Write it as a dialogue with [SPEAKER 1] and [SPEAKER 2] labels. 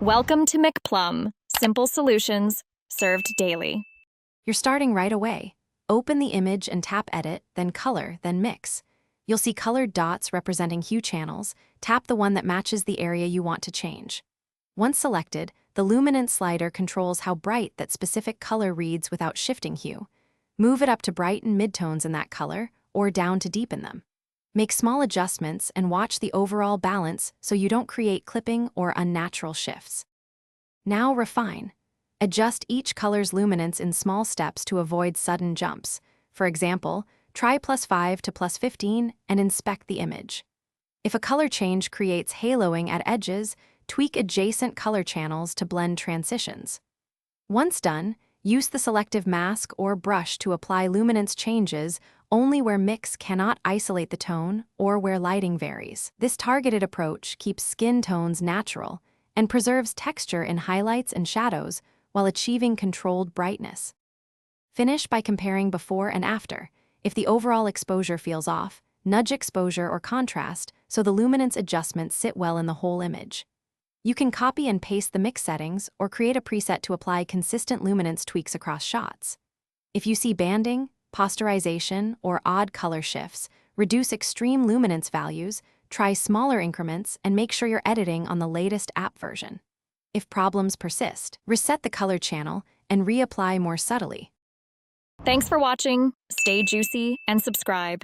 [SPEAKER 1] Welcome to McPlum, simple solutions served daily.
[SPEAKER 2] You're starting right away. Open the image and tap Edit, then Color, then Mix. You'll see colored dots representing hue channels. Tap the one that matches the area you want to change. Once selected, the Luminance slider controls how bright that specific color reads without shifting hue. Move it up to brighten midtones in that color, or down to deepen them. Make small adjustments and watch the overall balance so you don't create clipping or unnatural shifts. Now refine. Adjust each color's luminance in small steps to avoid sudden jumps. For example, try +5 to +15 and inspect the image. If a color change creates haloing at edges, tweak adjacent color channels to blend transitions. Once done, use the selective mask or brush to apply luminance changes only where mix cannot isolate the tone or where lighting varies. This targeted approach keeps skin tones natural and preserves texture in highlights and shadows while achieving controlled brightness. Finish by comparing before and after. If the overall exposure feels off, nudge exposure or contrast so the luminance adjustments sit well in the whole image. You can copy and paste the mix settings or create a preset to apply consistent luminance tweaks across shots. If you see banding, posterization, or odd color shifts, reduce extreme luminance values, try smaller increments, and make sure you're editing on the latest app version. If problems persist, reset the color channel and reapply more subtly.
[SPEAKER 1] Thanks for watching. Stay juicy and subscribe.